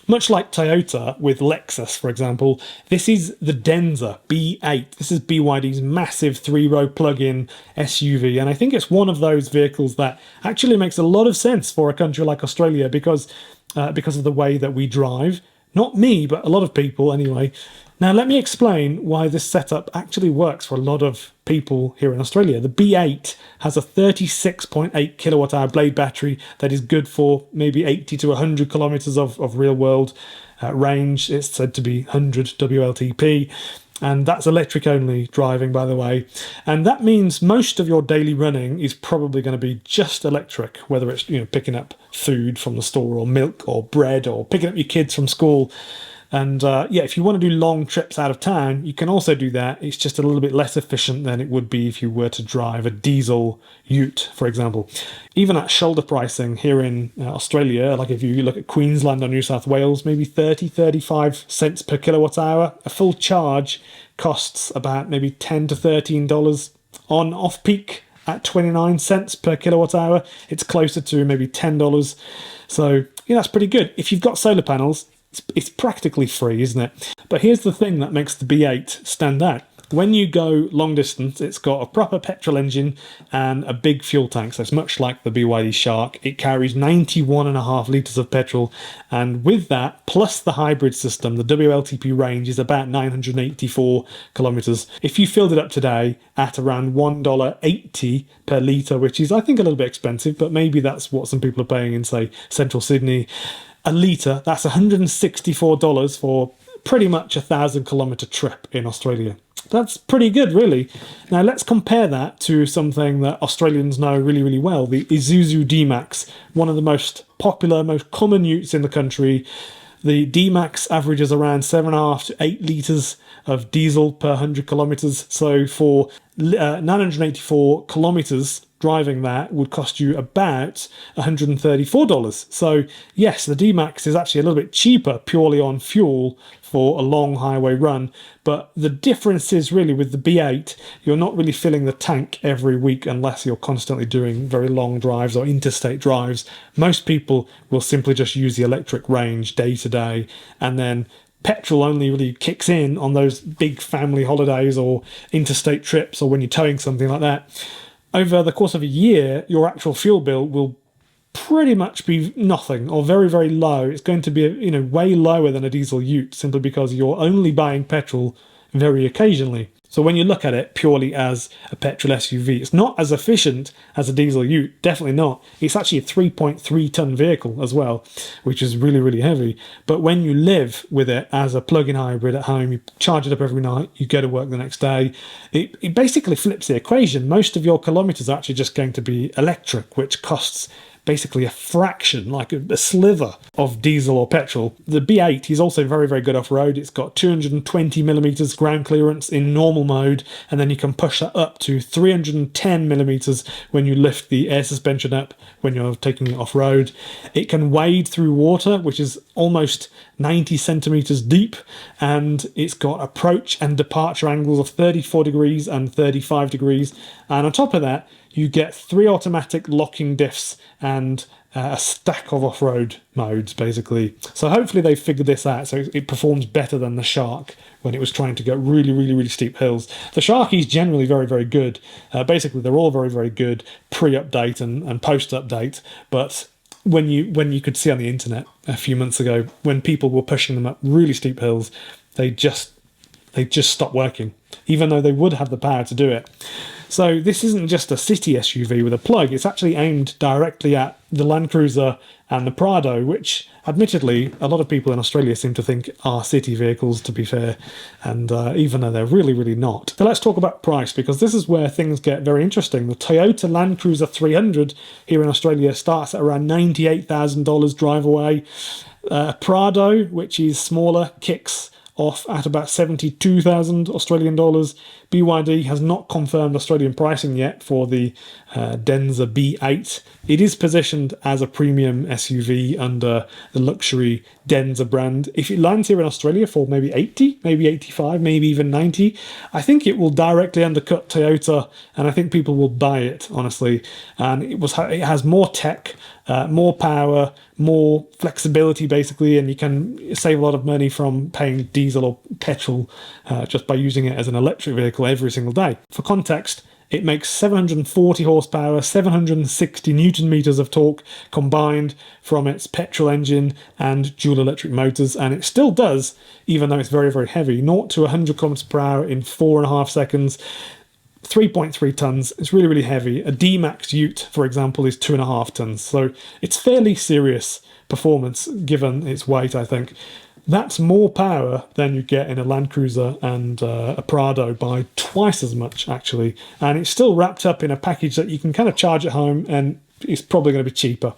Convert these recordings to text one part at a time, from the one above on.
Much like Toyota with Lexus, for example, this is the Denza B8. This is BYD's massive 3-row plug-in SUV, and I think it's one of those vehicles that actually makes a lot of sense for a country like Australia because of the way that we drive. Not me, but a lot of people anyway. Now, let me explain why this setup actually works for a lot of people here in Australia. The B8 has a 36.8 kilowatt hour blade battery that is good for maybe 80 to 100 kilometers of real world range. It's said to be 100 WLTP. And that's electric only driving, by the way. And that means most of your daily running is probably going to be just electric, whether it's picking up food from the store or milk or bread or picking up your kids from school. And if you want to do long trips out of town, you can also do that. It's just a little bit less efficient than it would be if you were to drive a diesel ute, for example. Even at shoulder pricing here in Australia, like if you look at Queensland or New South Wales, maybe 35 cents per kilowatt hour. A full charge costs about maybe $10 to $13. On off-peak at 29 cents per kilowatt hour, it's closer to maybe $10. So that's pretty good. If you've got solar panels, it's practically free, isn't it? But here's the thing that makes the B8 stand out. When you go long distance, it's got a proper petrol engine and a big fuel tank. So it's much like the BYD Shark. It carries 91.5 litres of petrol. And with that, plus the hybrid system, the WLTP range is about 984 kilometres. If you filled it up today at around $1.80 per litre, which is, I think, a little bit expensive, but maybe that's what some people are paying in, say, central Sydney, a litre, that's $164 for pretty much a 1,000-kilometre trip in Australia. That's pretty good, really. Now, let's compare that to something that Australians know really, really well, the Isuzu D-Max, one of the most popular, most common utes in the country. The D-Max averages around 7.5 to 8 litres of diesel per 100 kilometres. So for 984 kilometres, driving that would cost you about $134. So yes, the D-Max is actually a little bit cheaper purely on fuel for a long highway run. But the difference is really with the B8, you're not really filling the tank every week unless you're constantly doing very long drives or interstate drives. Most people will simply just use the electric range day to day, and then petrol only really kicks in on those big family holidays or interstate trips or when you're towing something like that. Over the course of a year, your actual fuel bill will pretty much be nothing or very, very low. It's going to be way lower than a diesel ute simply because you're only buying petrol very occasionally. So when you look at it purely as a petrol SUV, it's not as efficient as a diesel ute, definitely not. It's actually a 3.3 ton vehicle as well, which is really, really heavy. But when you live with it as a plug-in hybrid at home, you charge it up every night, you go to work the next day, it basically flips the equation. Most of your kilometres are actually just going to be electric, which costs basically a fraction, like a sliver of diesel or petrol. The B8 is also very, very good off-road. It's got 220 millimeters ground clearance in normal mode, and then you can push that up to 310 millimeters when you lift the air suspension up when you're taking it off-road. It can wade through water, which is almost 90 centimeters deep, and it's got approach and departure angles of 34 degrees and 35 degrees. And on top of that, you get 3 automatic locking diffs and a stack of off-road modes, basically. So hopefully they figured this out, so it performs better than the Shark when it was trying to go really, really, really steep hills. The Shark is generally very, very good. Basically, they're all very, very good pre-update and post-update, but when you could see on the internet a few months ago, when people were pushing them up really steep hills, they just stopped working, even though they would have the power to do it. So this isn't just a city SUV with a plug, it's actually aimed directly at the LandCruiser and the Prado, which admittedly a lot of people in Australia seem to think are city vehicles, to be fair, and even though they're really, really not. So let's talk about price, because this is where things get very interesting. The Toyota LandCruiser 300 here in Australia starts at around $98,000 drive away. Prado, which is smaller, kicks off at about 72,000 Australian dollars. BYD has not confirmed Australian pricing yet for the Denza B8. It is positioned as a premium SUV under the luxury Denza brand. If it lands here in Australia for maybe 80, maybe 85, maybe even 90, I think it will directly undercut Toyota, and I think people will buy it, honestly. And it has more tech, more power, more flexibility basically, and you can save a lot of money from paying diesel or petrol just by using it as an electric vehicle every single day. For context, it makes 740 horsepower, 760 newton meters of torque combined from its petrol engine and dual electric motors, and it still does, even though it's very, very heavy, 0 to 100 kilometers per hour in 4.5 seconds. 3.3 tons. It's really, really heavy. A D-Max Ute, for example, is 2.5 tons. So it's fairly serious performance given its weight, I think. That's more power than you get in a LandCruiser and a Prado by twice as much, actually. And it's still wrapped up in a package that you can kind of charge at home, and it's probably going to be cheaper.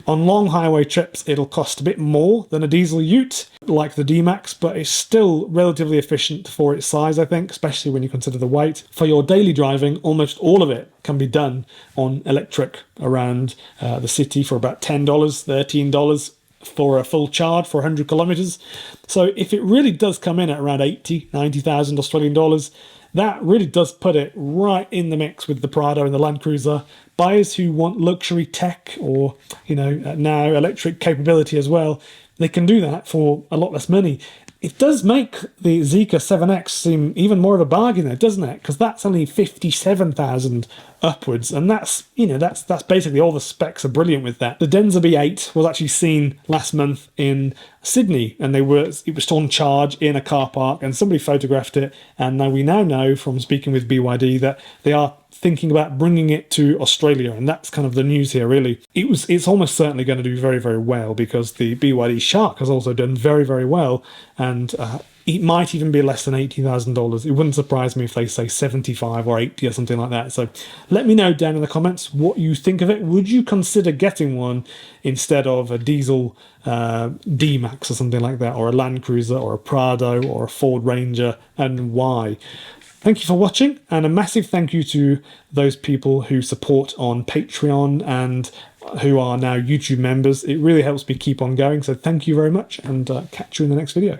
On long highway trips, it'll cost a bit more than a diesel ute, like the D-Max, but it's still relatively efficient for its size, I think, especially when you consider the weight. For your daily driving, almost all of it can be done on electric around the city for about $10, $13 for a full charge for 100 kilometers. So if it really does come in at around 80, 90,000 Australian dollars, that really does put it right in the mix with the Prado and the LandCruiser. Buyers who want luxury tech or, now electric capability as well, they can do that for a lot less money. It does make the Zeekr 7X seem even more of a bargain there, doesn't it? Because that's only 57,000 upwards, and that's basically all the specs are brilliant with that. The Denza B8 was actually seen last month in Sydney, and it was on charge in a car park, and somebody photographed it, and we now know from speaking with BYD that they are thinking about bringing it to Australia, and that's kind of the news here, really. It's almost certainly going to do very, very well, because the BYD Shark has also done very, very well, and it might even be less than $80,000. It wouldn't surprise me if they say 75 or 80 or something like that. So let me know down in the comments what you think of it. Would you consider getting one instead of a diesel D-Max or something like that, or a LandCruiser or a Prado or a Ford Ranger, and why? Thank you for watching, and a massive thank you to those people who support on Patreon and who are now YouTube members. It really helps me keep on going, so thank you very much, and catch you in the next video.